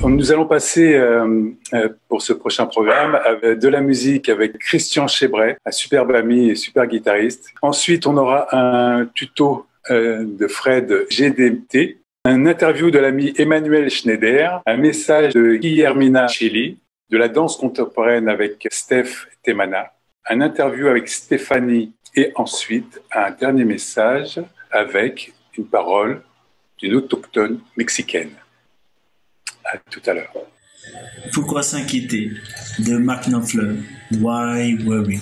Nous allons passer pour ce prochain programme de la musique avec Christian Chebret, un superbe ami et super guitariste. Ensuite, on aura un tuto de Fred GDT, un interview de l'ami Emmanuel Schneider, un message de Guillermina Chili, de la danse contemporaine avec Steph Temana, un interview avec Stéphanie et ensuite un dernier message avec une parole d'une autochtone mexicaine. À tout à l'heure. Pourquoi s'inquiéter de Mark Knopfler. Why worry?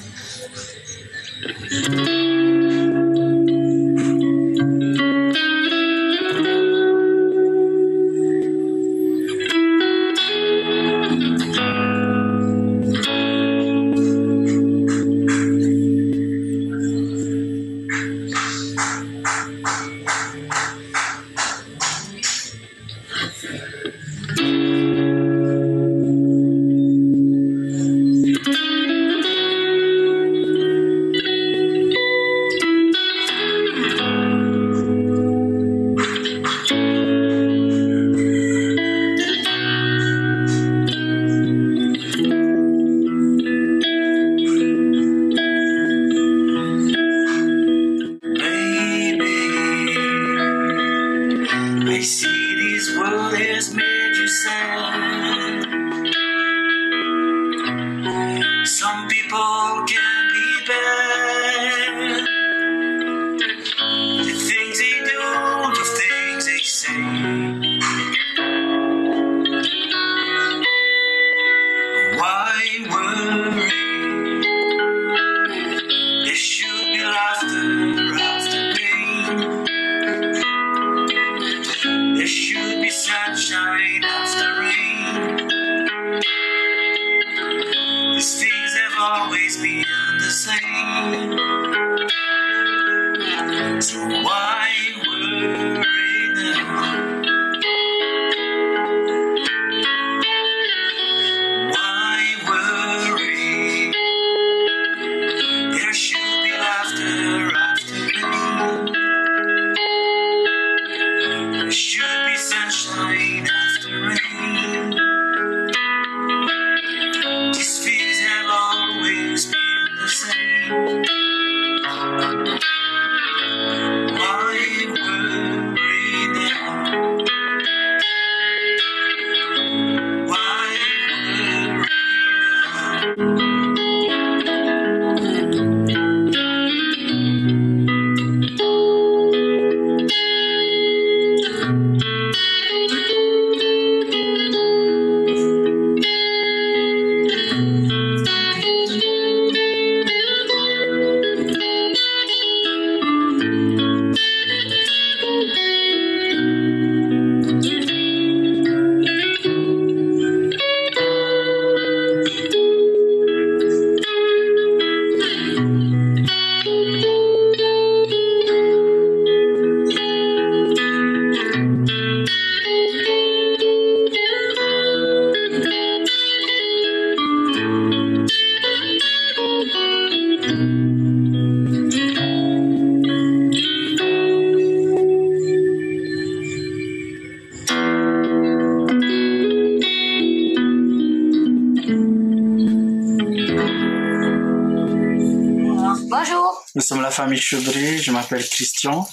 Nous sommes la famille Chebret, je m'appelle Christian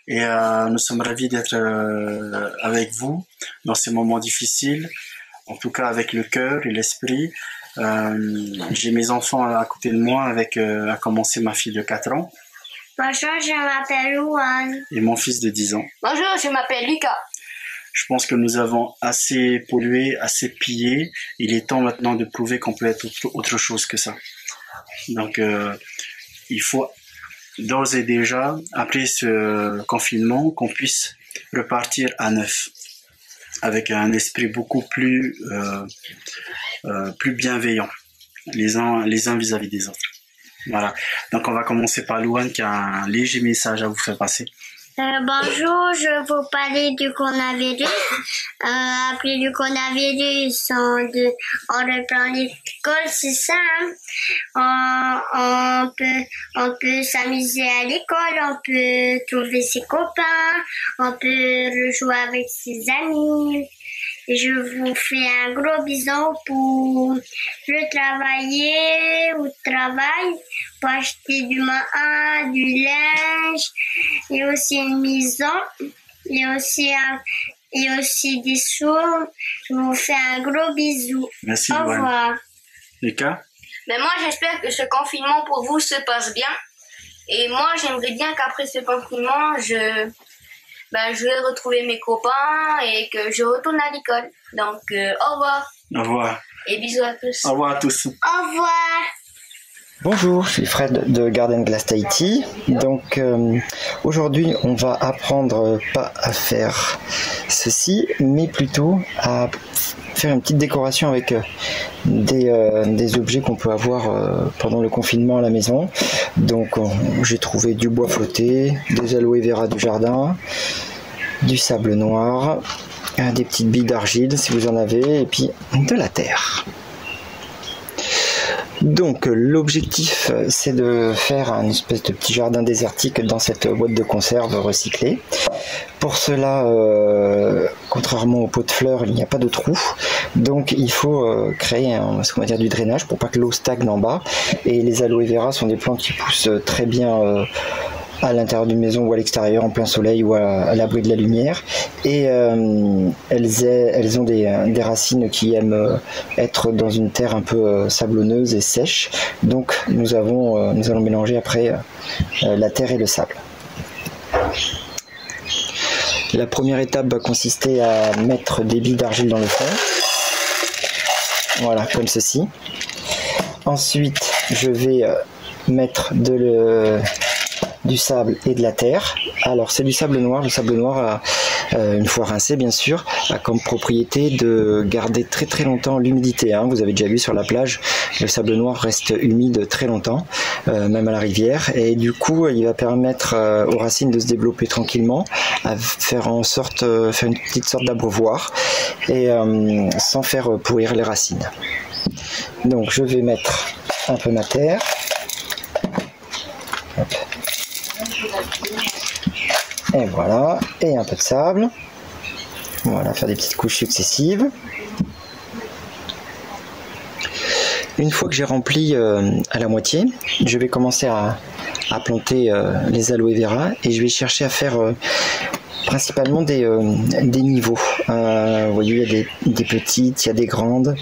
et nous sommes ravis d'être avec vous dans ces moments difficiles, en tout cas avec le cœur et l'esprit. J'ai mes enfants à côté de moi avec à commencer ma fille de 4 ans. Bonjour, je m'appelle Louane. Et mon fils de 10 ans. Bonjour, je m'appelle Lucas. Je pense que nous avons assez pollué, assez pillé. Il est temps maintenant de prouver qu'on peut être autre chose que ça. Donc il faut d'ores et déjà, après ce confinement, qu'on puisse repartir à neuf, avec un esprit beaucoup plus bienveillant, les uns vis-à-vis des autres. Voilà. Donc on va commencer par Louane qui a un léger message à vous faire passer. Bonjour, je vais vous parler du coronavirus. Après le coronavirus, on reprend l'école, c'est ça. On peut s'amuser à l'école, on peut trouver ses copains, on peut rejouer avec ses amis. Je vous fais un gros bisou pour le travailler au travail, pour acheter du main, du linge, et aussi une maison, et aussi des sous. Je vous fais un gros bisou. Merci, Au Louane. revoir. Lucas? Ben moi, j'espère que ce confinement pour vous se passe bien. Et moi, j'aimerais bien qu'après ce confinement, je vais retrouver mes copains et que je retourne à l'école. Donc, au revoir. Au revoir. Et bisous à tous. Au revoir à tous. Au revoir. Bonjour, je suis Fred de Garden Glass Tahiti. Donc aujourd'hui on va apprendre pas à faire ceci, mais plutôt à faire une petite décoration avec des objets qu'on peut avoir pendant le confinement à la maison. Donc j'ai trouvé du bois flotté, des aloe vera du jardin, du sable noir, des petites billes d'argile si vous en avez, et puis de la terre. Donc l'objectif c'est de faire un espèce de petit jardin désertique dans cette boîte de conserve recyclée. Pour cela, contrairement aux pots de fleurs, il n'y a pas de trou, donc il faut créer du drainage pour pas que l'eau stagne en bas. Et les aloe vera sont des plantes qui poussent très bien à l'intérieur d'une maison ou à l'extérieur, en plein soleil ou à l'abri de la lumière, et elles ont des racines qui aiment être dans une terre un peu sablonneuse et sèche. Donc nous allons mélanger après la terre et le sable. La première étape va consister à mettre des billes d'argile dans le fond, voilà, comme ceci. Ensuite je vais mettre du sable et de la terre. Alors c'est du sable noir. Le sable noir, une fois rincé bien sûr, a comme propriété de garder très très longtemps l'humidité. Vous avez déjà vu sur la plage, le sable noir reste humide très longtemps, même à la rivière, et du coup il va permettre aux racines de se développer tranquillement, à faire une petite sorte d'abreuvoir, et sans faire pourrir les racines. Donc je vais mettre un peu ma terre. Hop. Et voilà, et un peu de sable. Voilà, faire des petites couches successives. Une fois que j'ai rempli à la moitié, je vais commencer à planter les aloe vera, et je vais chercher à faire principalement des niveaux. Vous voyez, il y a des petites, il y a des grandes.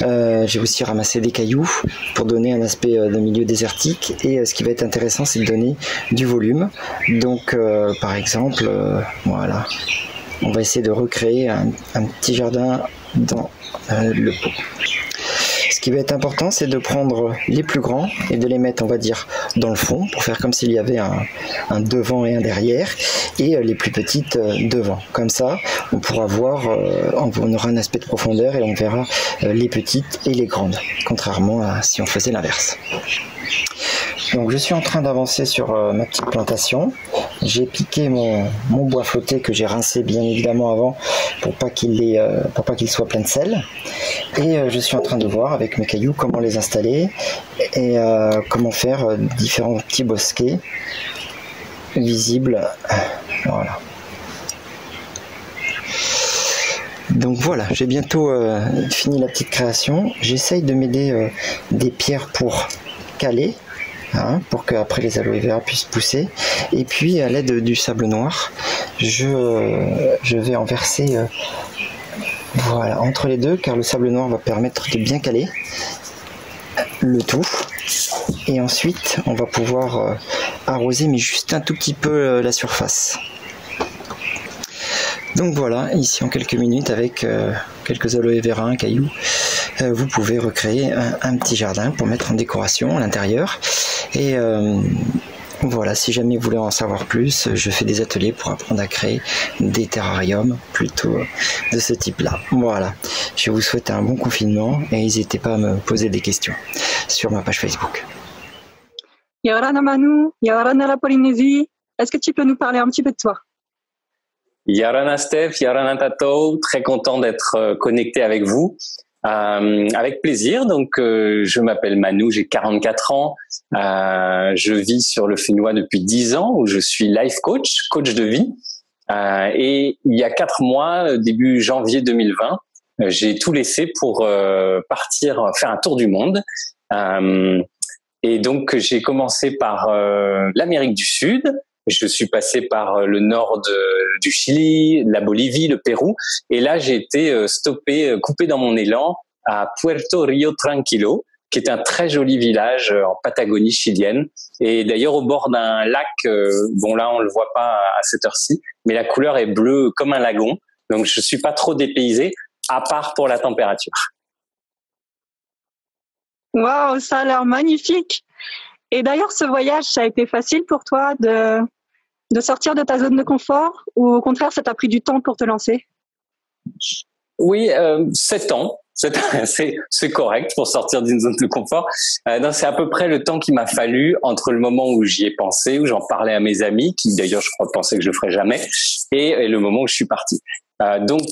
J'ai aussi ramassé des cailloux pour donner un aspect de milieu désertique, et ce qui va être intéressant, c'est de donner du volume. Donc par exemple, voilà, on va essayer de recréer un petit jardin dans le pot. Ce qui va être important, c'est de prendre les plus grands et de les mettre, on va dire, dans le fond, pour faire comme s'il y avait un devant et un derrière, et les plus petites devant. Comme ça, on pourra voir, on aura un aspect de profondeur, et on verra les petites et les grandes, contrairement à si on faisait l'inverse. Donc je suis en train d'avancer sur ma petite plantation. J'ai piqué mon bois flotté que j'ai rincé bien évidemment avant pour pas qu'il soit plein de sel. Et je suis en train de voir avec mes cailloux comment les installer et comment faire différents petits bosquets visibles. Voilà. Donc voilà, j'ai bientôt fini la petite création. J'essaye de m'aider des pierres pour caler, pour qu'après les aloe vera puissent pousser. Et puis à l'aide du sable noir, je vais en verser voilà, entre les deux, car le sable noir va permettre de bien caler le tout. Et ensuite on va pouvoir arroser, mais juste un tout petit peu la surface. Donc voilà, ici en quelques minutes, avec quelques aloe vera, un caillou, vous pouvez recréer un petit jardin pour mettre en décoration à l'intérieur. Et voilà, si jamais vous voulez en savoir plus, je fais des ateliers pour apprendre à créer des terrariums plutôt de ce type-là. Voilà, je vous souhaite un bon confinement et n'hésitez pas à me poser des questions sur ma page Facebook. Yorana Manu, Yorana la Polynésie, est-ce que tu peux nous parler un petit peu de toi? Yarana Steph, Yarana Tato, très content d'être connecté avec vous. Avec plaisir. Donc, je m'appelle Manu, j'ai 44 ans. Je vis sur le Fénois depuis 10 ans, où je suis life coach de vie. Et il y a 4 mois, début janvier 2020, j'ai tout laissé pour partir faire un tour du monde. Et donc j'ai commencé par l'Amérique du Sud. Je suis passé par le nord du Chili, la Bolivie, le Pérou. Et là, j'ai été stoppé, coupé dans mon élan à Puerto Rio Tranquilo, qui est un très joli village en Patagonie chilienne. Et d'ailleurs, au bord d'un lac, bon là, on le voit pas à cette heure-ci, mais la couleur est bleue comme un lagon. Donc, je suis pas trop dépaysé, à part pour la température. Waouh, ça a l'air magnifique. Et d'ailleurs, ce voyage, ça a été facile pour toi de sortir de ta zone de confort ou au contraire, ça t'a pris du temps pour te lancer? Oui, 7 ans. C'est correct pour sortir d'une zone de confort. Non, c'est à peu près le temps qu'il m'a fallu entre le moment où j'y ai pensé, où j'en parlais à mes amis, qui d'ailleurs je crois pensaient que je le ferais jamais, et le moment où je suis parti. Donc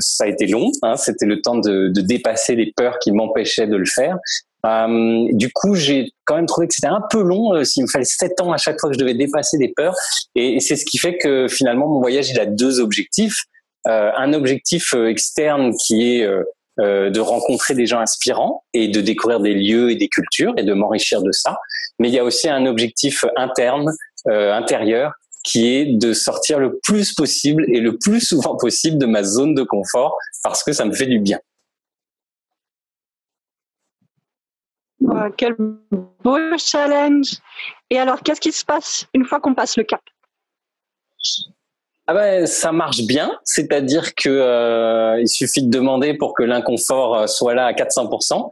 ça a été long, hein, c'était le temps de dépasser les peurs qui m'empêchaient de le faire. Du coup, j'ai quand même trouvé que c'était un peu long, s'il me fallait 7 ans à chaque fois que je devais dépasser des peurs, et c'est ce qui fait que finalement mon voyage il a 2 objectifs. Un objectif externe qui est de rencontrer des gens inspirants et de découvrir des lieux et des cultures et de m'enrichir de ça. Mais il y a aussi un objectif interne, intérieur, qui est de sortir le plus possible et le plus souvent possible de ma zone de confort parce que ça me fait du bien. Quel beau challenge! Et alors, qu'est-ce qui se passe une fois qu'on passe le cap? Ah ben, ça marche bien, c'est-à-dire que il suffit de demander pour que l'inconfort soit là à 400%,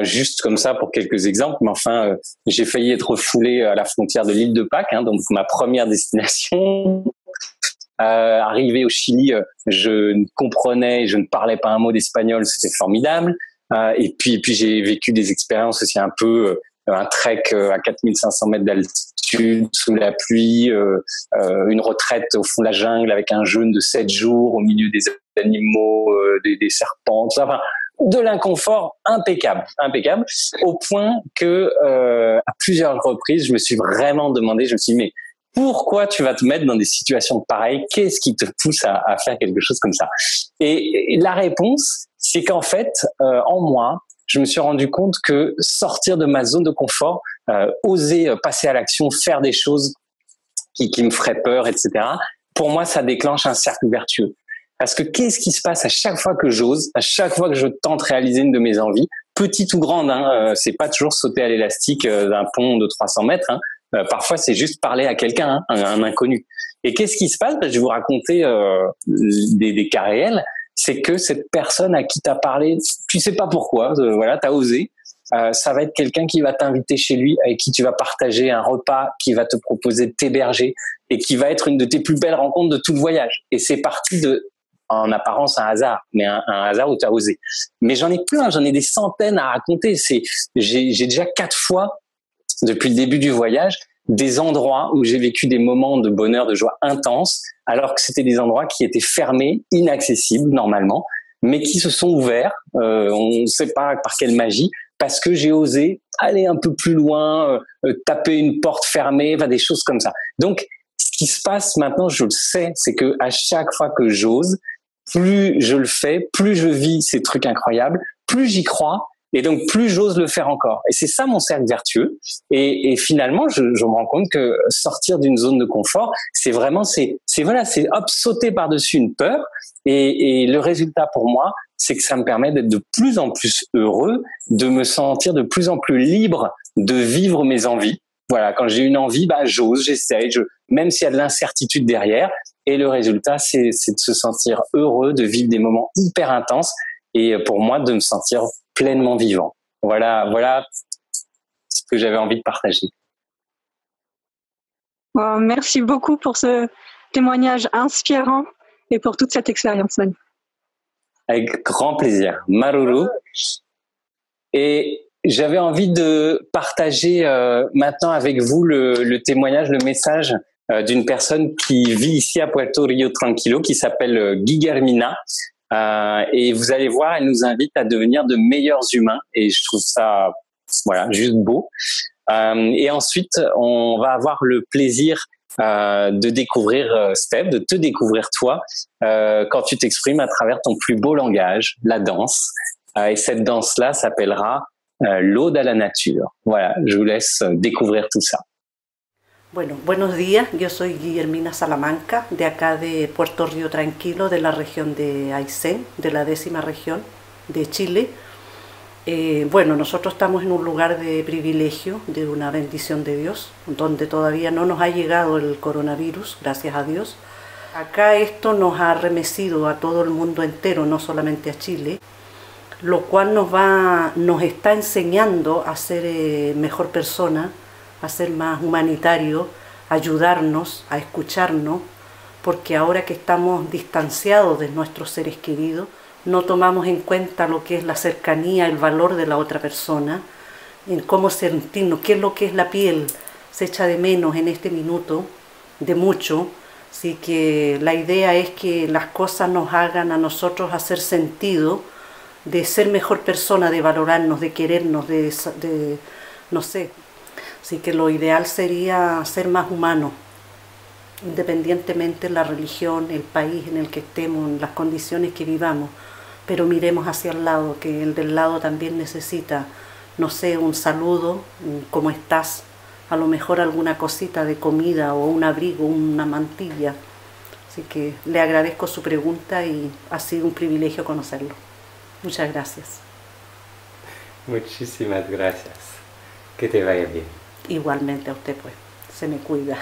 juste comme ça pour quelques exemples. Mais enfin, j'ai failli être refoulé à la frontière de l'île de Pâques, hein, donc ma première destination. Arrivé au Chili, je ne comprenais, je ne parlais pas un mot d'espagnol, c'était formidable. Et puis j'ai vécu des expériences aussi un peu un trek à 4500 mètres d'altitude sous la pluie, une retraite au fond de la jungle avec un jeûne de 7 jours au milieu des animaux, des serpents, tout ça. Enfin, de l'inconfort impeccable, au point que à plusieurs reprises, je me suis vraiment demandé, je me suis dit, mais pourquoi tu vas te mettre dans des situations pareilles? Qu'est-ce qui te pousse à faire quelque chose comme ça? Et la réponse, c'est qu'en fait, en moi, je me suis rendu compte que sortir de ma zone de confort, oser passer à l'action, faire des choses qui me feraient peur, etc., pour moi, ça déclenche un cercle vertueux. Parce que qu'est-ce qui se passe à chaque fois que j'ose, à chaque fois que je tente réaliser une de mes envies, petite ou grande, hein, c'est pas toujours sauter à l'élastique d'un pont de 300 mètres, hein, parfois c'est juste parler à quelqu'un, hein, un inconnu. Et qu'est-ce qui se passe? Je vais vous raconter des cas réels. C'est que cette personne à qui t'as parlé, tu sais pas pourquoi, voilà, t'as osé, ça va être quelqu'un qui va t'inviter chez lui, avec qui tu vas partager un repas, qui va te proposer de t'héberger et qui va être une de tes plus belles rencontres de tout le voyage. Et c'est parti en apparence un hasard, mais un hasard où t'as osé. Mais j'en ai plein, j'en ai des centaines à raconter. J'ai déjà 4 fois depuis le début du voyage des endroits où j'ai vécu des moments de bonheur, de joie intense, alors que c'était des endroits qui étaient fermés, inaccessibles normalement, mais qui se sont ouverts, on ne sait pas par quelle magie, parce que j'ai osé aller un peu plus loin, taper une porte fermée, enfin des choses comme ça. Donc, ce qui se passe maintenant, je le sais, c'est que à chaque fois que j'ose, plus je le fais, plus je vis ces trucs incroyables, plus j'y crois, et donc plus j'ose le faire encore. Et c'est ça mon cercle vertueux. Et finalement, je me rends compte que sortir d'une zone de confort, c'est vraiment, c'est hop, sauter par-dessus une peur. Et le résultat pour moi, c'est que ça me permet d'être de plus en plus heureux, de me sentir de plus en plus libre de vivre mes envies. Voilà, quand j'ai une envie, j'ose, j'essaye, même s'il y a de l'incertitude derrière. Et le résultat, c'est de se sentir heureux, de vivre des moments hyper intenses. Et pour moi, de me sentir pleinement vivant. Voilà ce que j'avais envie de partager. Merci beaucoup pour ce témoignage inspirant et pour toute cette expérience, Manu. Avec grand plaisir. Maruru. Et j'avais envie de partager maintenant avec vous le témoignage, le message d'une personne qui vit ici à Puerto Rio Tranquilo, qui s'appelle Guillermina. Et vous allez voir, elle nous invite à devenir de meilleurs humains. Et je trouve ça, juste beau. Et ensuite, on va avoir le plaisir de découvrir Steph, de te découvrir toi, quand tu t'exprimes à travers ton plus beau langage, la danse. Et cette danse-là s'appellera l'Aude à la nature. Voilà, je vous laisse découvrir tout ça. Bueno, buenos días, yo soy Guillermina Salamanca, de acá de Puerto Río Tranquilo, de la región de Aysén, de la 10ª región de Chile. Bueno, nosotros estamos en un lugar de privilegio, de una bendición de Dios, donde todavía no nos ha llegado el coronavirus, gracias a Dios. Acá esto nos ha remecido a todo el mundo entero, no solamente a Chile, lo cual nos está enseñando a ser mejor persona, a ser más humanitario, a ayudarnos, a escucharnos, porque ahora que estamos distanciados de nuestros seres queridos, no tomamos en cuenta lo que es la cercanía, el valor de la otra persona, en cómo sentirnos, qué es lo que es la piel, se echa de menos en este minuto, de mucho, así que la idea es que las cosas nos hagan a nosotros hacer sentido, de ser mejor persona, de valorarnos, de querernos, de no sé. Así que lo ideal sería ser más humano, independientemente de la religión, el país en el que estemos, las condiciones que vivamos, pero miremos hacia el lado, que el del lado también necesita, no sé, un saludo, ¿cómo estás? A lo mejor alguna cosita de comida o un abrigo, una mantilla. Así que le agradezco su pregunta y ha sido un privilegio conocerlo. Muchas gracias. Muchísimas gracias. Que te vaya bien. Igualmente a usted, pues, se me cuida.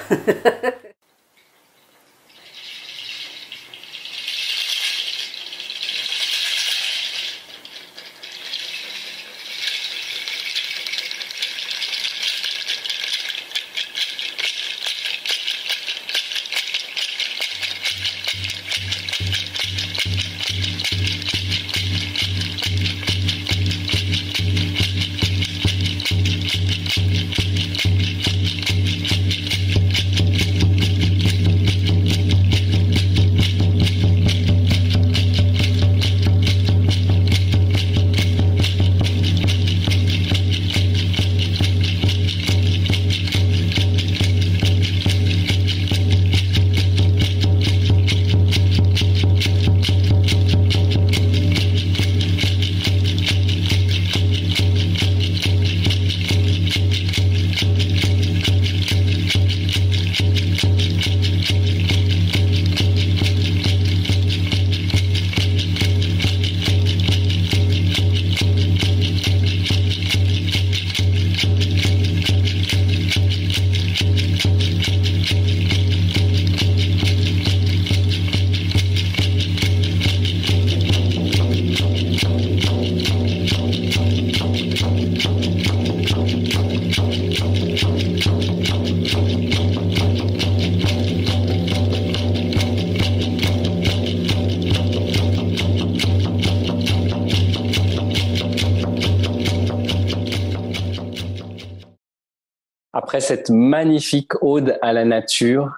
Après cette magnifique ode à la nature,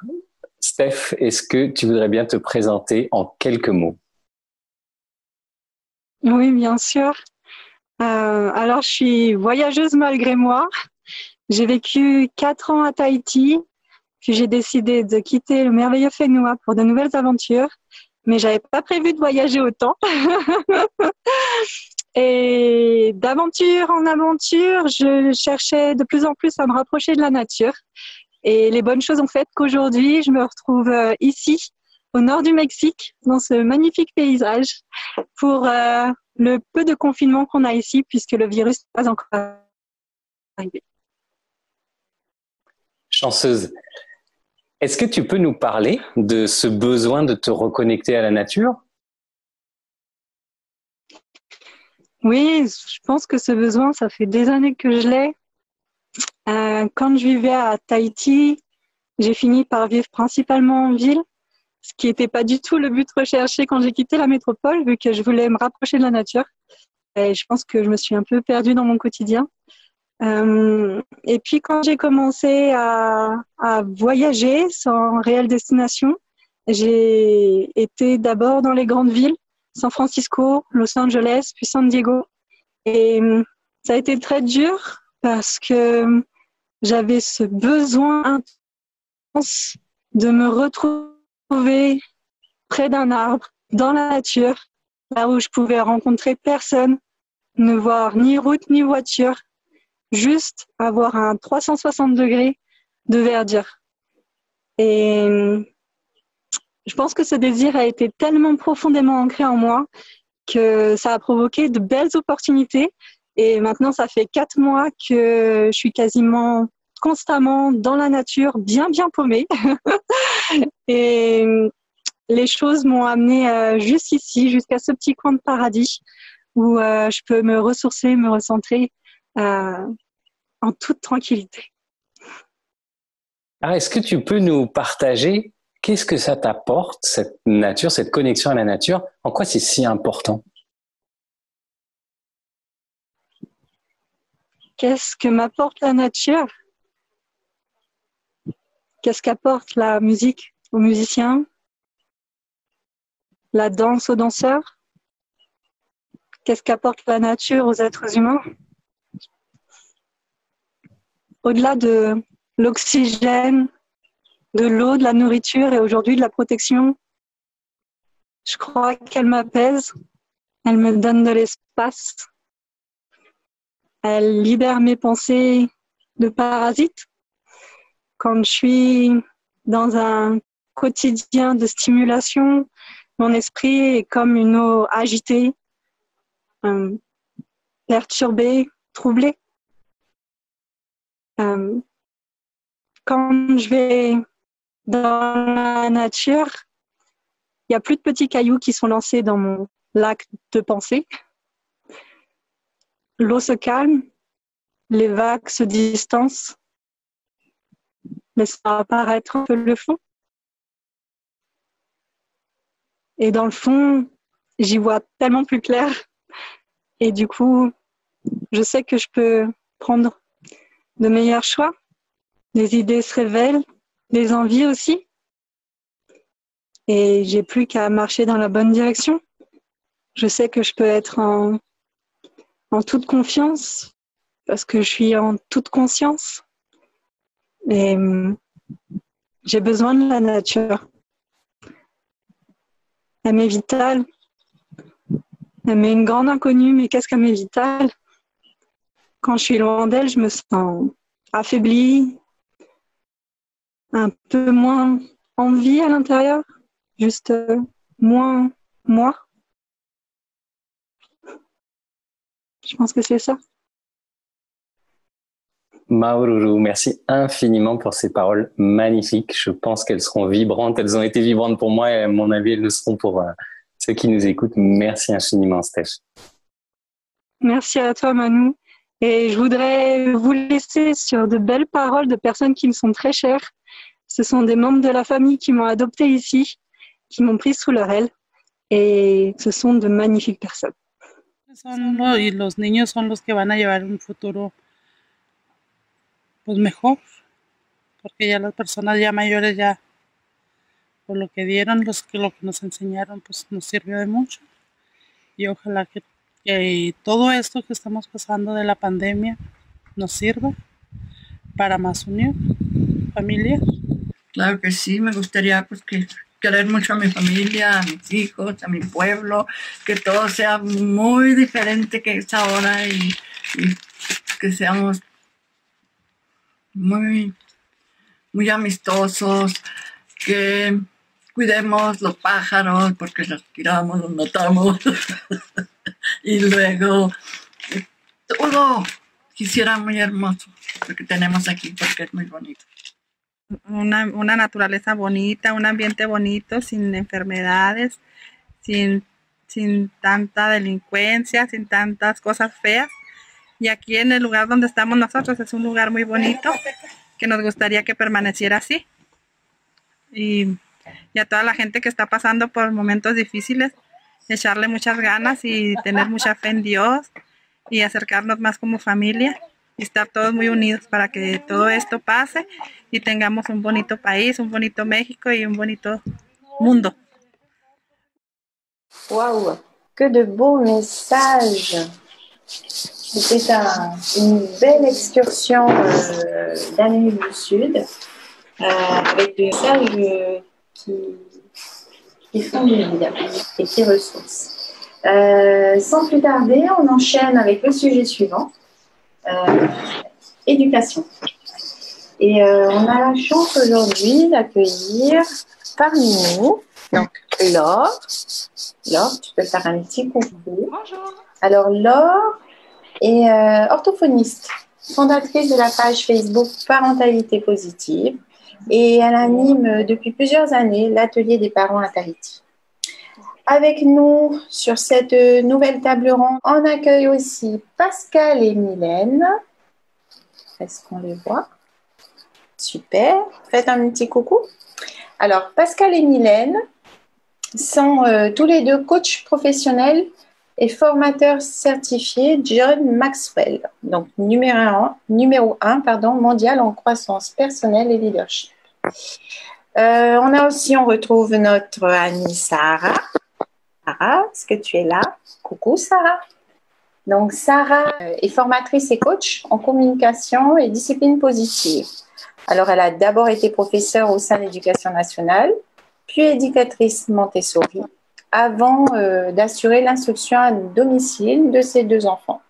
Steph, est-ce que tu voudrais bien te présenter en quelques mots? Oui, bien sûr. Alors, je suis voyageuse malgré moi. J'ai vécu 4 ans à Tahiti, puis j'ai décidé de quitter le merveilleux Whenua pour de nouvelles aventures, mais j'avais pas prévu de voyager autant. Et d'aventure en aventure, je cherchais de plus en plus à me rapprocher de la nature. Et les bonnes choses ont fait qu'aujourd'hui, je me retrouve ici, au nord du Mexique, dans ce magnifique paysage, pour le peu de confinement qu'on a ici, puisque le virus n'est pas encore arrivé. Chanceuse. Est-ce que tu peux nous parler de ce besoin de te reconnecter à la nature? Oui, je pense que ce besoin, ça fait des années que je l'ai. Quand je vivais à Tahiti, j'ai fini par vivre principalement en ville, ce qui n'était pas du tout le but recherché quand j'ai quitté la métropole, vu que je voulais me rapprocher de la nature. Et je pense que je me suis un peu perdue dans mon quotidien. Et puis quand j'ai commencé à voyager sans réelle destination, j'ai été d'abord dans les grandes villes, San Francisco, Los Angeles, puis San Diego. Et ça a été très dur parce que j'avais ce besoin de me retrouver près d'un arbre, dans la nature, là où je pouvais rencontrer personne, ne voir ni route ni voiture, juste avoir un 360 degrés de verdure. Et je pense que ce désir a été tellement profondément ancré en moi que ça a provoqué de belles opportunités. Et maintenant, ça fait 4 mois que je suis quasiment constamment dans la nature, bien paumée. Et les choses m'ont amenée juste ici, jusqu'à ce petit coin de paradis où je peux me ressourcer, me recentrer en toute tranquillité. Alors, est-ce que tu peux nous partager qu'est-ce que ça t'apporte, cette nature, cette connexion à la nature? En quoi c'est si important? Qu'est-ce que m'apporte la nature? Qu'est-ce qu'apporte la musique aux musiciens? La danse aux danseurs? Qu'est-ce qu'apporte la nature aux êtres humains? Au-delà de l'oxygène, de l'eau, de la nourriture et aujourd'hui de la protection, je crois qu'elle m'apaise, elle me donne de l'espace, elle libère mes pensées de parasites. Quand je suis dans un quotidien de stimulation, mon esprit est comme une eau agitée, perturbée, troublée. Quand je vais dans la nature, il n'y a plus de petits cailloux qui sont lancés dans mon lac de pensée. L'eau se calme, les vagues se distancent, laissant apparaître un peu le fond. Et dans le fond, j'y vois tellement plus clair. Et du coup, je sais que je peux prendre de meilleurs choix. Les idées se révèlent, les envies aussi. Et j'ai plus qu'à marcher dans la bonne direction. Je sais que je peux être en toute confiance parce que je suis en toute conscience. Et j'ai besoin de la nature. Elle m'est vitale. Elle m'est une grande inconnue, mais qu'est-ce qu'elle m'est vitale? Quand je suis loin d'elle, je me sens affaiblie, un peu moins en vie à l'intérieur, juste moins moi. Je pense que c'est ça. Maururu, merci infiniment pour ces paroles magnifiques. Je pense qu'elles seront vibrantes. Elles ont été vibrantes pour moi et à mon avis, elles le seront pour ceux qui nous écoutent. Merci infiniment, Steph. Merci à toi, Manu. Et je voudrais vous laisser sur de belles paroles de personnes qui me sont très chères. Ce sont des membres de la famille qui m'ont adoptée ici, qui m'ont pris sous leur aile. Et ce sont de magnifiques personnes. Y los niños son los que van a llevar un futuro pues mejor, porque ya las personas ya mayores ya por lo que dieron, lo que nos enseñaron pues nos sirvió de mucho. Y ojalá que todo esto que estamos pasando de la pandemia nos sirva para más unión, familia. Claro que sí, me gustaría pues querer mucho a mi familia, a mis hijos, a mi pueblo, que todo sea muy diferente que es ahora y que seamos muy amistosos, que cuidemos los pájaros porque los tiramos, los matamos y luego todo quisiera muy hermoso lo que tenemos aquí porque es muy bonito. Una naturaleza bonita, un ambiente bonito, sin enfermedades, sin tanta delincuencia, sin tantas cosas feas. Y aquí en el lugar donde estamos nosotros es un lugar muy bonito que nos gustaría que permaneciera así. Y a toda la gente que está pasando por momentos difíciles, echarle muchas ganas y tener mucha fe en Dios y acercarnos más como familia y estar todos muy unidos para que todo esto pase y tengamos un bonito país, un bonito México y un bonito mundo. Waouh, que de beaux messages! C'était une belle excursion d'Amérique du Sud avec des messages qui font du bien et qui ressourcent. Sans plus tarder, on enchaîne avec le sujet suivant, éducation. Et on a la chance aujourd'hui d'accueillir parmi nous, donc Laure. Laure, tu peux faire un petit coucou. Bonjour. Alors Laure est orthophoniste, fondatrice de la page Facebook Parentalité Positive, et elle anime depuis plusieurs années l'atelier des parents à Tahiti. Avec nous sur cette nouvelle table ronde, on accueille aussi Pascal et Mylène. Est-ce qu'on les voit? Super. Faites un petit coucou. Alors, Pascal et Mylène sont tous les deux coachs professionnels et formateurs certifiés John Maxwell, donc numéro 1 mondial en croissance personnelle et leadership. On retrouve notre amie Sarah. Sarah, est-ce que tu es là? Coucou Sarah. Donc Sarah est formatrice et coach en communication et discipline positive. Alors elle a d'abord été professeure au sein de l'Éducation nationale, puis éducatrice Montessori, avant d'assurer l'instruction à domicile de ses 2 enfants.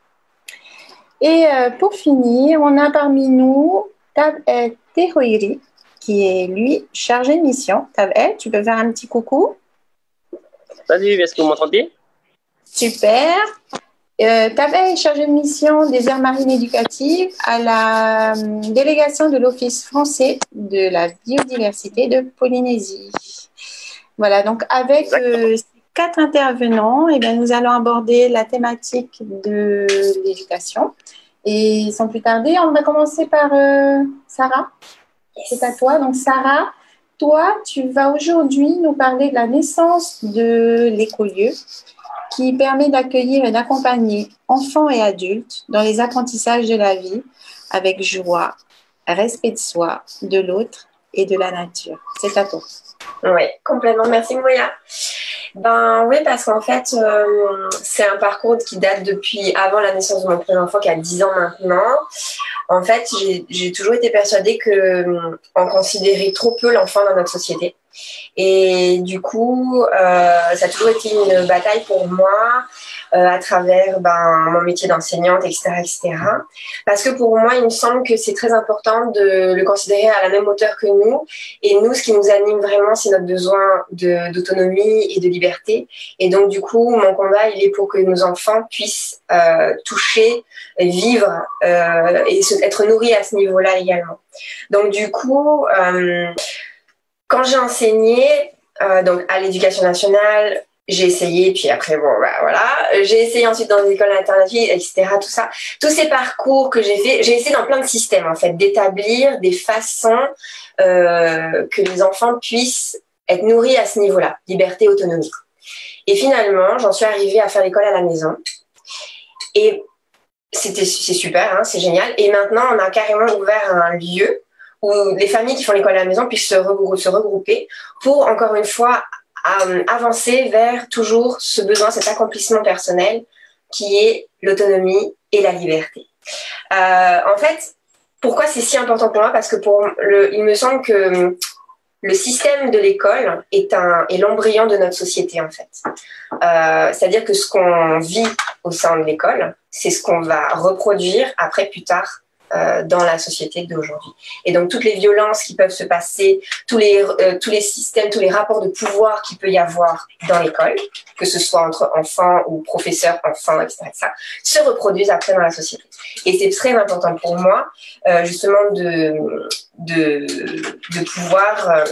Et pour finir, on a parmi nous Tab'e Tehoiri, qui est lui chargé de mission. Tab'e, tu peux faire un petit coucou? Salut, est-ce que vous m'entendez? Super. Tab'e est chargé de mission des aires marines éducatives à la délégation de l'Office français de la biodiversité de Polynésie. Voilà, donc avec ces 4 intervenants, eh bien, nous allons aborder la thématique de l'éducation. Et sans plus tarder, on va commencer par Sarah. C'est à toi. Donc Sarah, toi, tu vas aujourd'hui nous parler de la naissance de l'écolieu qui permet d'accueillir et d'accompagner enfants et adultes dans les apprentissages de la vie avec joie, respect de soi, de l'autre et de la nature. C'est à toi. Oui, complètement. Merci Moya. Ben oui, parce qu'en fait, c'est un parcours qui date depuis avant la naissance de mon premier enfant, qui a 10 ans maintenant. En fait, j'ai toujours été persuadée qu'on considérait trop peu l'enfant dans notre société. Et du coup, ça a toujours été une bataille pour moi à travers mon métier d'enseignante, etc. Parce que pour moi, il me semble que c'est très important de le considérer à la même hauteur que nous. Et nous, ce qui nous anime vraiment, c'est notre besoin d'autonomie et de liberté. Et donc, du coup, mon combat, il est pour que nos enfants puissent toucher, vivre et être nourris à ce niveau-là également. Donc, du coup, quand j'ai enseigné donc à l'Éducation nationale, j'ai essayé, puis après, voilà. J'ai essayé ensuite dans des écoles alternatives, etc., tout ça. Tous ces parcours que j'ai fait, j'ai essayé dans plein de systèmes, en fait, d'établir des façons que les enfants puissent être nourris à ce niveau-là, liberté, autonomie. Et finalement, j'en suis arrivée à faire l'école à la maison. Et c'est super, hein, c'est génial. Et maintenant, on a carrément ouvert un lieu où les familles qui font l'école à la maison puissent se regrouper pour, encore une fois, avancer vers toujours ce besoin, cet accomplissement personnel qui est l'autonomie et la liberté. En fait, pourquoi c'est si important pour moi? Parce que il me semble que le système de l'école est l'embryon de notre société, en fait. C'est-à-dire que ce qu'on vit au sein de l'école, c'est ce qu'on va reproduire après, plus tard, dans la société d'aujourd'hui. Et donc, toutes les violences qui peuvent se passer, tous les systèmes, tous les rapports de pouvoir qu'il peut y avoir dans l'école, que ce soit entre enfants ou professeurs, enfants, etc., se reproduisent après dans la société. Et c'est très important pour moi, justement, de pouvoir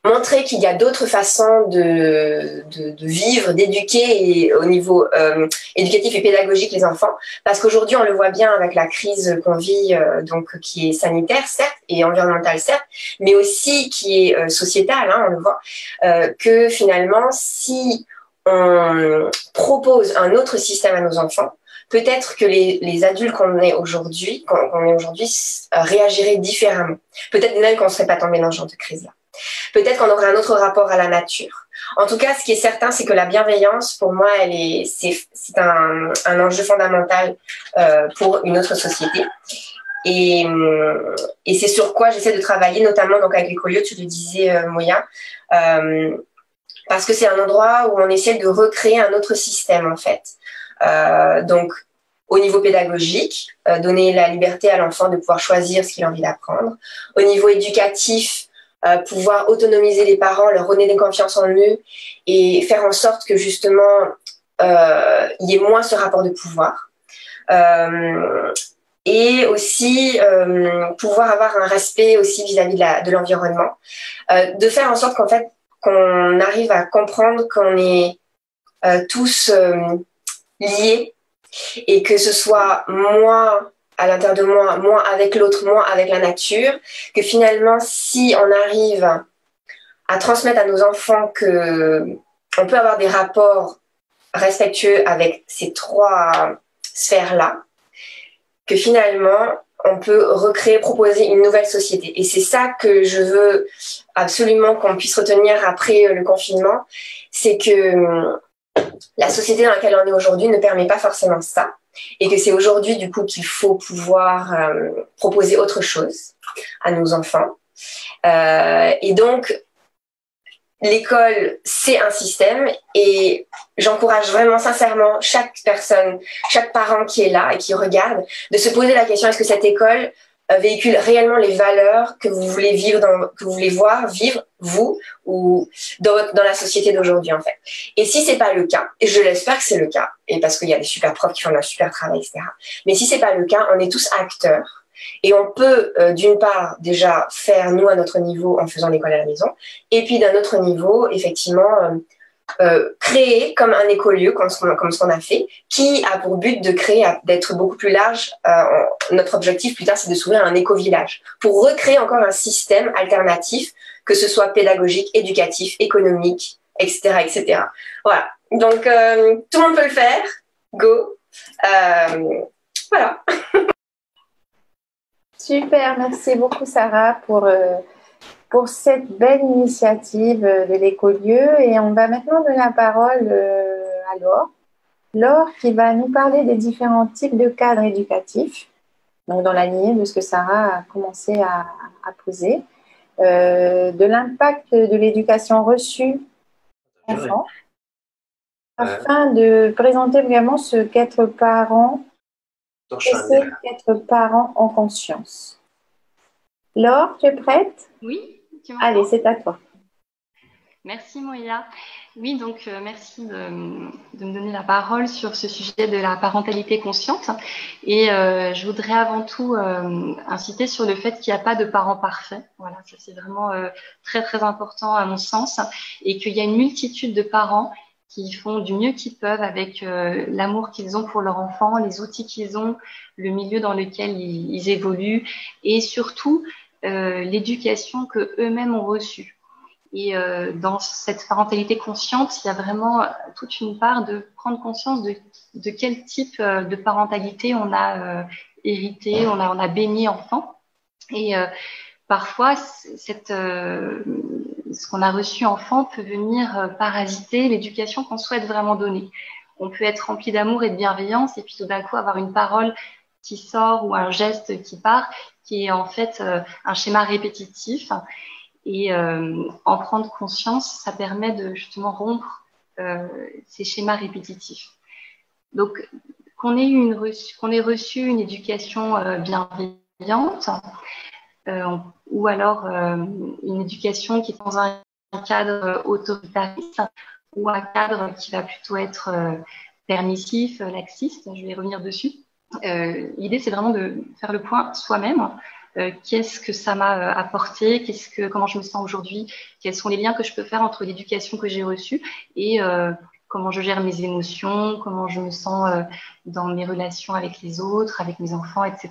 montrer qu'il y a d'autres façons de vivre, d'éduquer et au niveau éducatif et pédagogique les enfants, parce qu'aujourd'hui on le voit bien avec la crise qu'on vit, donc qui est sanitaire certes et environnementale certes, mais aussi qui est sociétale, hein, on le voit, que finalement si on propose un autre système à nos enfants, peut-être que les adultes qu'on est aujourd'hui réagiraient différemment. Peut-être même qu'on ne serait pas tombé dans ce genre de crise-là. Peut-être qu'on aurait un autre rapport à la nature. En tout cas, ce qui est certain, c'est que la bienveillance, pour moi, c'est un enjeu fondamental pour une autre société. Et c'est sur quoi j'essaie de travailler, notamment donc avec l'écolieu, tu le disais, Moya, parce que c'est un endroit où on essaie de recréer un autre système, en fait. Donc, au niveau pédagogique, donner la liberté à l'enfant de pouvoir choisir ce qu'il a envie d'apprendre. Au niveau éducatif, pouvoir autonomiser les parents, leur redonner confiance en eux et faire en sorte que justement, il y ait moins ce rapport de pouvoir. Et aussi pouvoir avoir un respect aussi vis-à-vis de l'environnement. De faire en sorte qu'en fait, qu'on arrive à comprendre qu'on est tous liés et que ce soit moi à l'intérieur de moi, moi avec l'autre, moi avec la nature, que finalement, si on arrive à transmettre à nos enfants qu'on peut avoir des rapports respectueux avec ces trois sphères-là, que finalement, on peut recréer, proposer une nouvelle société. Et c'est ça que je veux absolument qu'on puisse retenir après le confinement, c'est que la société dans laquelle on est aujourd'hui ne permet pas forcément ça. Et que c'est aujourd'hui, du coup, qu'il faut pouvoir proposer autre chose à nos enfants. Et donc, l'école, c'est un système et j'encourage vraiment sincèrement chaque personne, chaque parent qui est là et qui regarde, de se poser la question, est-ce que cette école véhicule réellement les valeurs que vous voulez vivre, que vous voulez voir vivre, vous, ou dans la société d'aujourd'hui, en fait. Et si c'est pas le cas, et je l'espère que c'est le cas, et parce qu'il y a des super profs qui font un super travail, etc. Mais si c'est pas le cas, on est tous acteurs. Et on peut, d'une part, déjà faire, nous, à notre niveau, en faisant l'école à la maison, et puis d'un autre niveau, effectivement, créer comme un écolieu, comme ce qu'on a fait, qui a pour but de créer, d'être beaucoup plus large. Notre objectif, plus tard, c'est de s'ouvrir un éco-village, pour recréer encore un système alternatif, que ce soit pédagogique, éducatif, économique, etc., etc. Voilà. Donc, tout le monde peut le faire. Go. Voilà. Super, merci beaucoup Sarah pour cette belle initiative de l'écolieu. Et on va maintenant donner la parole à Laure. Laure qui va nous parler des différents types de cadres éducatifs, donc dans la lignée de ce que Sarah a commencé à poser, de l'impact de l'éducation reçue enfant, afin de présenter vraiment ce qu'être parent, en conscience. Laure, tu es prête? Oui, tu m'entends? Allez, c'est à toi. Merci Moya. Oui, donc merci de me donner la parole sur ce sujet de la parentalité consciente. Et je voudrais avant tout inciter sur le fait qu'il n'y a pas de parents parfaits. Voilà, ça c'est vraiment très très important à mon sens. Et qu'il y a une multitude de parents qui font du mieux qu'ils peuvent avec l'amour qu'ils ont pour leur enfant, les outils qu'ils ont, le milieu dans lequel ils évoluent et surtout l'éducation que eux-mêmes ont reçue. Et dans cette parentalité consciente, il y a vraiment toute une part de prendre conscience de quel type de parentalité on a hérité, on a baigné enfant. Et parfois, ce qu'on a reçu enfant peut venir parasiter l'éducation qu'on souhaite vraiment donner. On peut être rempli d'amour et de bienveillance et puis tout d'un coup avoir une parole qui sort ou un geste qui part, qui est en fait un schéma répétitif. Et en prendre conscience, ça permet de justement rompre ces schémas répétitifs. Donc, qu'on ait reçu une éducation bienveillante, ou alors une éducation qui est dans un cadre autoritariste, ou un cadre qui va plutôt être permissif, laxiste, je vais revenir dessus. L'idée, c'est vraiment de faire le point soi-même. Qu'est-ce que ça m'a apporté, comment je me sens aujourd'hui, quels sont les liens que je peux faire entre l'éducation que j'ai reçue et comment je gère mes émotions, comment je me sens dans mes relations avec les autres, avec mes enfants, etc.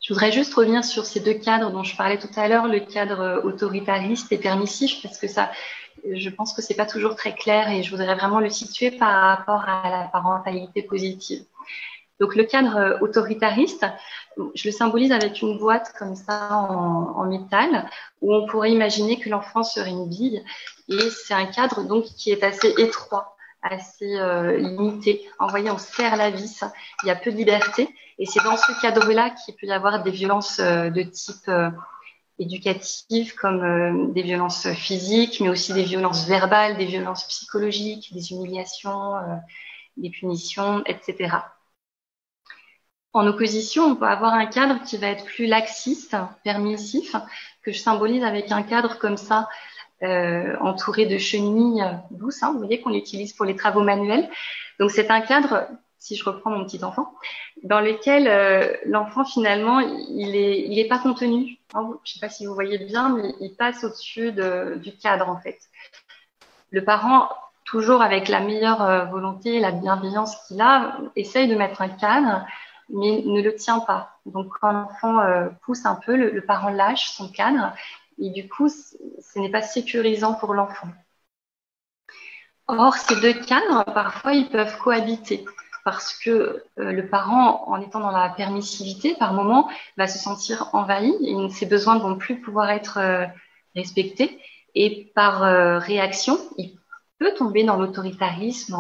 Je voudrais juste revenir sur ces deux cadres dont je parlais tout à l'heure, le cadre autoritariste et permissif, parce que ça, je pense que c'est pas toujours très clair et je voudrais vraiment le situer par rapport à la parentalité positive. Donc le cadre autoritariste, je le symbolise avec une boîte comme ça en métal, où on pourrait imaginer que l'enfant serait une bille, et c'est un cadre donc qui est assez étroit, assez limité. Vous voyez, on serre la vis, il y a peu de liberté. Et c'est dans ce cadre-là qu'il peut y avoir des violences de type éducatif, comme des violences physiques, mais aussi des violences verbales, des violences psychologiques, des humiliations, des punitions, etc. En opposition, on peut avoir un cadre qui va être plus laxiste, permissif, que je symbolise avec un cadre comme ça, entouré de chenilles douces, vous voyez, qu'on utilise pour les travaux manuels. Donc c'est un cadre, si je reprends mon petit enfant, dans lequel l'enfant finalement il est pas contenu. Je ne sais pas si vous voyez bien, mais il passe au-dessus du cadre en fait. Le parent, toujours avec la meilleure volonté, la bienveillance qu'il a, essaye de mettre un cadre, mais ne le tient pas. Donc quand l'enfant pousse un peu, le parent lâche son cadre, et du coup, ce n'est pas sécurisant pour l'enfant. Or, ces deux cadres, parfois, ils peuvent cohabiter parce que le parent, en étant dans la permissivité, par moment, va se sentir envahi et ses besoins ne vont plus pouvoir être respectés. Et par réaction, il peut tomber dans l'autoritarisme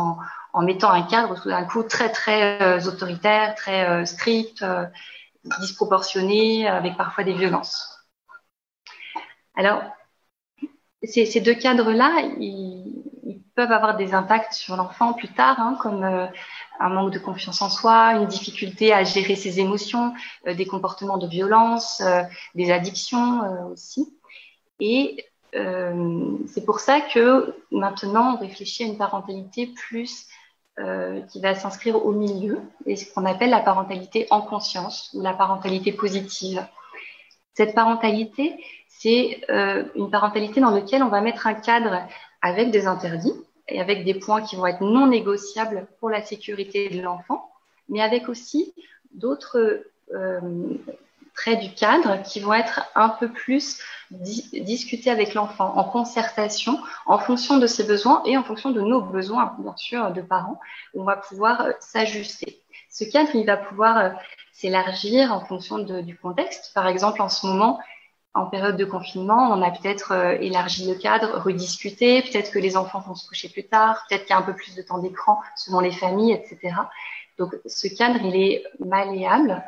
en mettant un cadre tout d'un coup très, très autoritaire, très strict, disproportionné, avec parfois des violences. Alors, ces deux cadres-là, ils peuvent avoir des impacts sur l'enfant plus tard, comme un manque de confiance en soi, une difficulté à gérer ses émotions, des comportements de violence, des addictions aussi. Et c'est pour ça que maintenant, on réfléchit à une parentalité plus qui va s'inscrire au milieu, et ce qu'on appelle la parentalité en conscience ou la parentalité positive. Cette parentalité, c'est une parentalité dans laquelle on va mettre un cadre avec des interdits et avec des points qui vont être non négociables pour la sécurité de l'enfant, mais avec aussi d'autres traits du cadre qui vont être un peu plus discutés avec l'enfant en concertation, en fonction de ses besoins et en fonction de nos besoins, bien sûr, de parents. On va pouvoir s'ajuster. Ce cadre, il va pouvoir s'élargir en fonction du contexte. Par exemple, en ce moment, en période de confinement, on a peut-être élargi le cadre, rediscuté, peut-être que les enfants vont se coucher plus tard, peut-être qu'il y a un peu plus de temps d'écran selon les familles, etc. Donc, ce cadre, il est malléable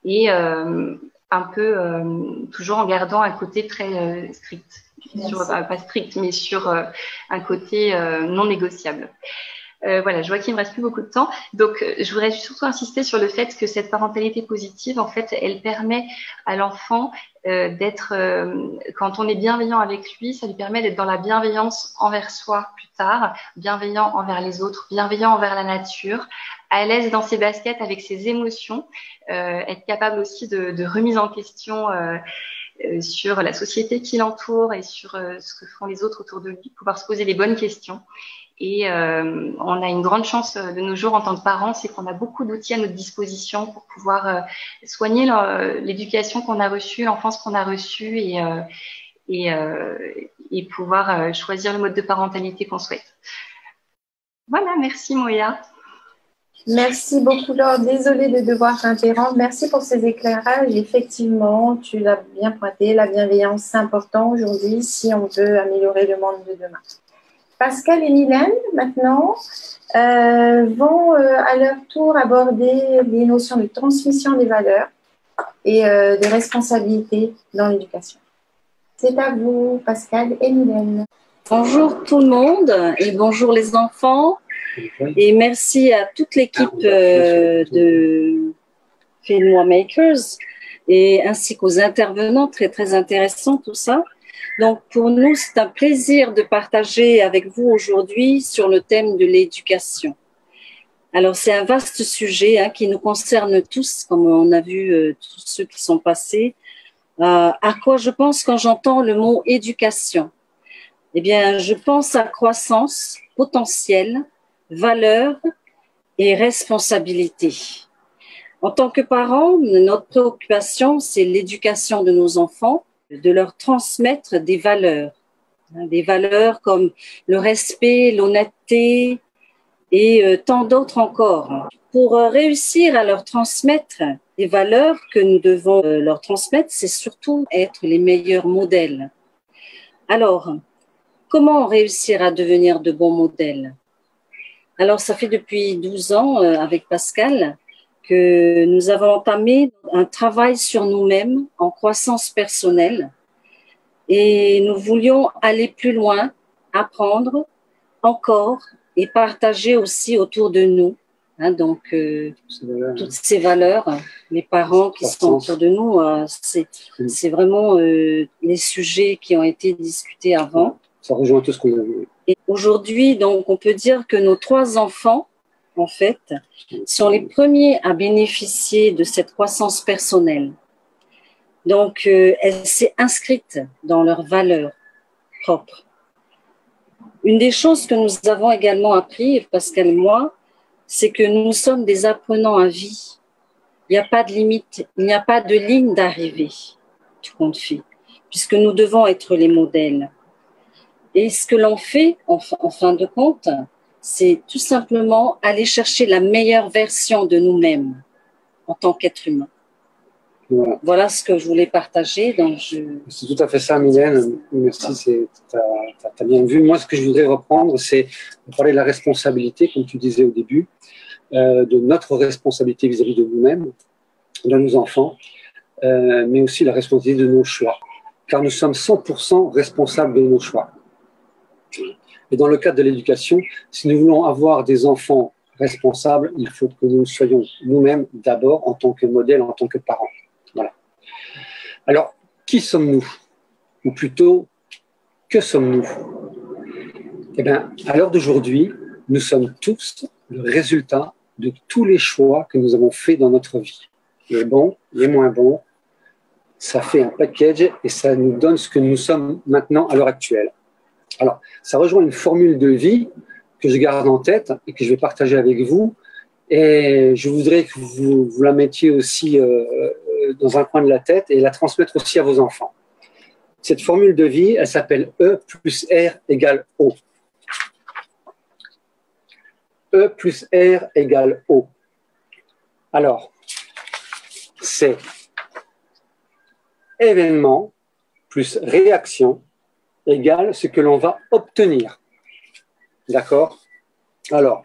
et un peu toujours en gardant un côté très strict. Pas strict, mais sur un côté non négociable. Voilà, je vois qu'il ne me reste plus beaucoup de temps. Donc, je voudrais surtout insister sur le fait que cette parentalité positive, en fait, elle permet à l'enfant d'être, quand on est bienveillant avec lui, ça lui permet d'être dans la bienveillance envers soi plus tard, bienveillant envers les autres, bienveillant envers la nature, à l'aise dans ses baskets avec ses émotions, être capable aussi de remise en question sur la société qui l'entoure et sur ce que font les autres autour de lui, pouvoir se poser les bonnes questions. Et on a une grande chance de nos jours en tant que parents, c'est qu'on a beaucoup d'outils à notre disposition pour pouvoir soigner l'éducation qu'on a reçue, l'enfance qu'on a reçue et pouvoir choisir le mode de parentalité qu'on souhaite. Voilà, merci Moya. Merci beaucoup Laure, désolée de devoir t'interrompre. Merci pour ces éclairages. Effectivement, tu l'as bien pointé, la bienveillance c'est important aujourd'hui si on veut améliorer le monde de demain. Pascal et Mylène, maintenant, vont à leur tour aborder les notions de transmission des valeurs et de responsabilité dans l'éducation. C'est à vous, Pascal et Mylène. Bonjour tout le monde et bonjour les enfants. Et merci à toute l'équipe de Fais-moi Makers et ainsi qu'aux intervenants, très très intéressant tout ça. Donc pour nous, c'est un plaisir de partager avec vous aujourd'hui sur le thème de l'éducation. Alors c'est un vaste sujet qui nous concerne tous, comme on a vu tous ceux qui sont passés. À quoi je pense quand j'entends le mot éducation? Eh bien, je pense à croissance, potentiel, valeur et responsabilité. En tant que parents, notre préoccupation, c'est l'éducation de nos enfants, de leur transmettre des valeurs comme le respect, l'honnêteté et tant d'autres encore. Pour réussir à leur transmettre des valeurs que nous devons leur transmettre, c'est surtout être les meilleurs modèles. Alors, comment réussir à devenir de bons modèles? Alors, ça fait depuis 12 ans avec Pascal que nous avons entamé un travail sur nous-mêmes en croissance personnelle et nous voulions aller plus loin, apprendre encore et partager aussi autour de nous. Hein, donc, toutes ces valeurs, les parents qui sont autour de nous, c'est vraiment les sujets qui ont été discutés avant. Ça rejoint tout ce qu'on a vu. Et aujourd'hui, donc, on peut dire que nos 3 enfants, en fait, sont les premiers à bénéficier de cette croissance personnelle. Donc, elle s'est inscrite dans leurs valeurs propres. Une des choses que nous avons également appris, Pascal et moi, c'est que nous sommes des apprenants à vie. Il n'y a pas de limite, il n'y a pas de ligne d'arrivée, tout compte fait, puisque nous devons être les modèles. Et ce que l'on fait, en fin de compte, c'est tout simplement aller chercher la meilleure version de nous-mêmes en tant qu'être humain. Voilà ce que je voulais partager. C'est tout à fait ça, Mylène. Merci, tu as bien vu. Moi, ce que je voudrais reprendre, c'est de parler de la responsabilité, comme tu disais au début, de notre responsabilité vis-à-vis de nous-mêmes, de nos enfants, mais aussi la responsabilité de nos choix. Car nous sommes 100% responsables de nos choix. Et dans le cadre de l'éducation, si nous voulons avoir des enfants responsables, il faut que nous soyons nous-mêmes d'abord en tant que modèle, en tant que parents. Voilà. Alors, qui sommes-nous? Ou plutôt, que sommes-nous? Eh bien, à l'heure d'aujourd'hui, nous sommes tous le résultat de tous les choix que nous avons faits dans notre vie. Les bons, les moins bons, ça fait un package et ça nous donne ce que nous sommes maintenant à l'heure actuelle. Alors, ça rejoint une formule de vie que je garde en tête et que je vais partager avec vous. Et je voudrais que vous la mettiez aussi dans un coin de la tête et la transmettre aussi à vos enfants. Cette formule de vie, elle s'appelle E plus R égale O. E plus R égale O. Alors, c'est événement plus réaction égale ce que l'on va obtenir. D'accord? Alors,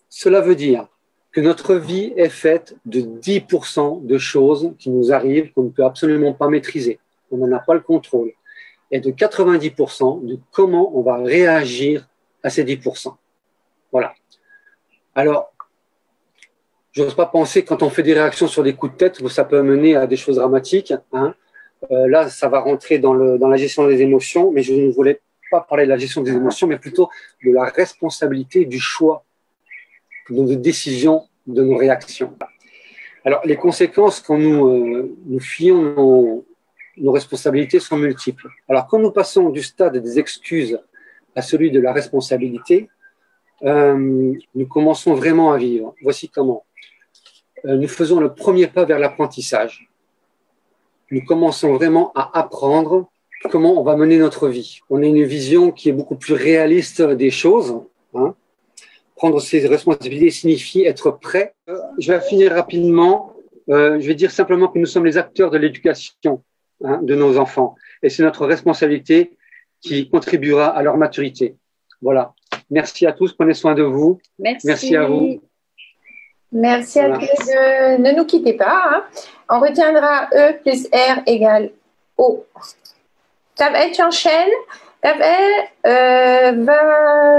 cela veut dire que notre vie est faite de 10% de choses qui nous arrivent qu'on ne peut absolument pas maîtriser. On n'en a pas le contrôle. Et de 90% de comment on va réagir à ces 10%. Voilà. Alors, je n'ose pas penser, quand on fait des réactions sur des coups de tête, ça peut mener à des choses dramatiques. Hein. Là, ça va rentrer dans la gestion des émotions, mais je ne voulais pas parler de la gestion des émotions, mais plutôt de la responsabilité du choix, de nos décisions, de nos réactions. Alors, les conséquences quand nous fuyons nos responsabilités sont multiples. Alors, quand nous passons du stade des excuses à celui de la responsabilité, nous commençons vraiment à vivre. Voici comment. Nous faisons le premier pas vers l'apprentissage. Nous commençons vraiment à apprendre comment on va mener notre vie. On a une vision qui est beaucoup plus réaliste des choses. Hein. Prendre ses responsabilités signifie être prêt. Je vais finir rapidement. Je vais dire simplement que nous sommes les acteurs de l'éducation de nos enfants. Et c'est notre responsabilité qui contribuera à leur maturité. Voilà. Merci à tous. Prenez soin de vous. Merci à vous. Merci à tous. Ne nous quittez pas. Hein. On retiendra E plus R égale O. Tu enchaînes. Va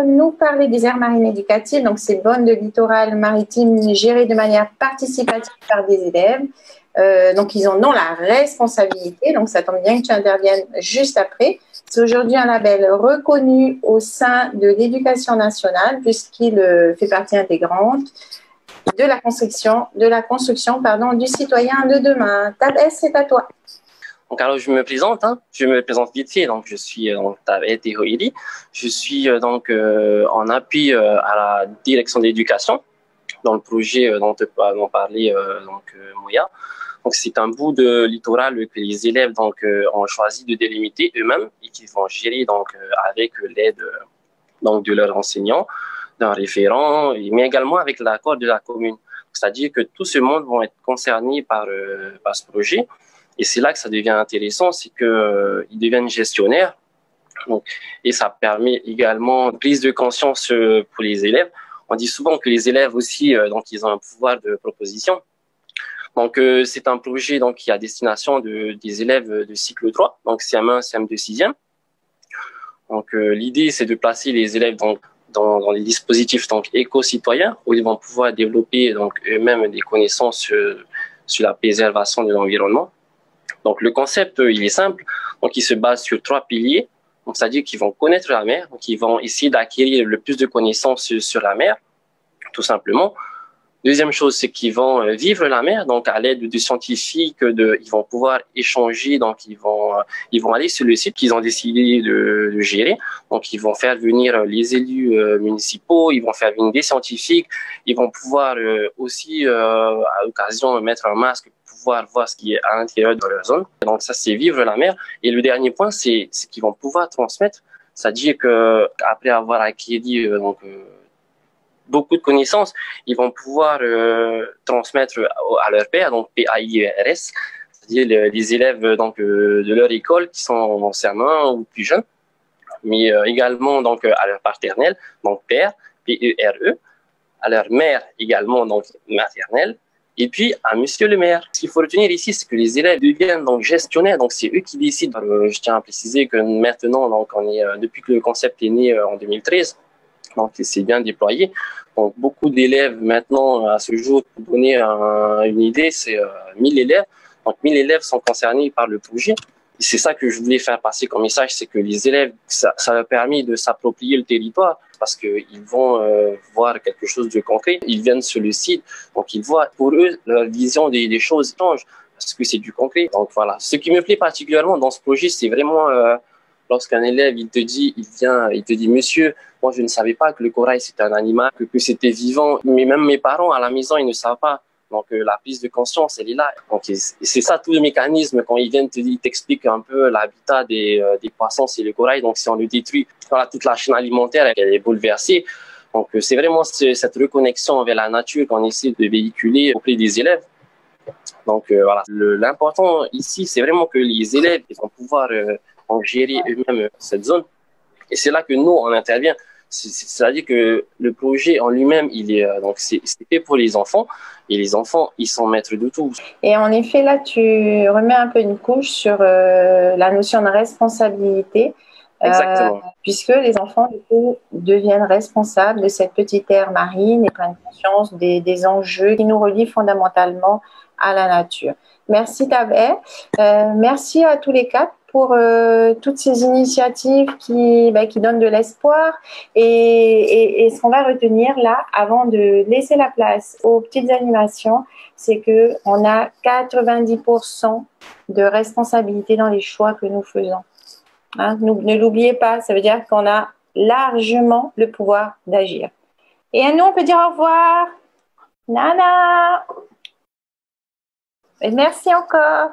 nous parler des aires marines éducatives. Donc, c'est bonnes de littoral maritime gérées de manière participative par des élèves. Donc, ils en ont la responsabilité. Donc, ça tombe bien que tu interviennes juste après. C'est aujourd'hui un label reconnu au sein de l'éducation nationale puisqu'il fait partie intégrante de la construction du citoyen de demain. Tabet, c'est à toi. Donc, alors, je me présente vite fait. Donc, je suis Tabet Tehoili. Je suis en appui à la direction de l'éducation dans le projet dont parlait Moya. Donc, c'est un bout de littoral que les élèves ont choisi de délimiter eux-mêmes et qu'ils vont gérer avec l'aide de leurs enseignants, d'un référent, mais également avec l'accord de la commune. C'est-à-dire que tout ce monde va être concerné par ce projet. Et c'est là que ça devient intéressant, c'est qu'ils deviennent gestionnaires. Donc, et ça permet également une prise de conscience pour les élèves On dit souvent que les élèves aussi, donc ils ont un pouvoir de proposition. Donc c'est un projet donc qui est à destination des élèves de cycle 3, donc CM1, CM2, 6e. Donc l'idée c'est de placer les élèves dans les dispositifs donc éco-citoyens où ils vont pouvoir développer donc eux-mêmes des connaissances sur la préservation de l'environnement. Donc le concept il est simple, donc il se base sur 3 piliers. Donc c'est-à-dire qu'ils vont connaître la mer, donc ils vont essayer d'acquérir le plus de connaissances sur la mer, tout simplement. Deuxième chose, c'est qu'ils vont vivre la mer, donc à l'aide de scientifiques, ils vont pouvoir échanger, donc ils vont aller sur le site qu'ils ont décidé de gérer. Donc ils vont faire venir les élus municipaux, ils vont faire venir des scientifiques, ils vont pouvoir aussi à l'occasion mettre un masque pour pouvoir voir ce qui est à l'intérieur de leur zone. Donc ça, c'est vivre la mer. Et le dernier point, c'est qu'ils vont pouvoir transmettre, c'est-à-dire que après avoir acquis beaucoup de connaissances, ils vont pouvoir transmettre à leur pairs, donc PAIRS, c'est-à-dire les élèves donc de leur école qui sont en CM1 ou plus jeunes, mais également donc à leur paternelle, donc père, PERE, à leur mère également donc maternelle, et puis à Monsieur le maire. Ce qu'il faut retenir ici, c'est que les élèves deviennent donc gestionnaires, donc c'est eux qui décident. Je tiens à préciser que maintenant, donc on est depuis que le concept est né en 2013. Donc, c'est bien déployé. Donc, beaucoup d'élèves maintenant, à ce jour, pour donner une idée, c'est 1000 élèves. Donc, 1000 élèves sont concernés par le projet. Et c'est ça que je voulais faire passer comme message, c'est que les élèves, ça a permis de s'approprier le territoire parce qu'ils vont voir quelque chose de concret. Ils viennent sur le site, donc ils voient, pour eux, leur vision des choses change parce que c'est du concret. Donc, voilà. Ce qui me plaît particulièrement dans ce projet, c'est vraiment lorsqu'un élève, il te dit, monsieur, moi, je ne savais pas que le corail, c'était un animal, que c'était vivant. Mais même mes parents, à la maison, ils ne savent pas. Donc, la prise de conscience, elle est là. Donc, c'est ça tout le mécanisme. Quand ils viennent ils t'expliquent un peu l'habitat des poissons, c'est le corail. Donc, si on le détruit, voilà, toute la chaîne alimentaire, elle est bouleversée. Donc, c'est vraiment cette reconnexion avec la nature qu'on essaie de véhiculer auprès des élèves. Donc, voilà. L'important ici, c'est vraiment que les élèves ils vont pouvoir gérer eux-mêmes cette zone. Et c'est là que nous, on intervient. C'est-à-dire que le projet en lui-même, donc c'est fait pour les enfants, et les enfants, ils sont maîtres de tout. Et en effet, là, tu remets un peu une couche sur la notion de responsabilité, puisque les enfants, du coup, deviennent responsables de cette petite aire marine et prennent conscience des enjeux qui nous relient fondamentalement à la nature. Merci Taber, merci à tous les 4 pour toutes ces initiatives qui donnent de l'espoir et ce qu'on va retenir là, avant de laisser la place aux petites animations, c'est qu'on a 90% de responsabilité dans les choix que nous faisons. Hein, ne l'oubliez pas, ça veut dire qu'on a largement le pouvoir d'agir. Et à nous, on peut dire au revoir. Nana. Et merci encore.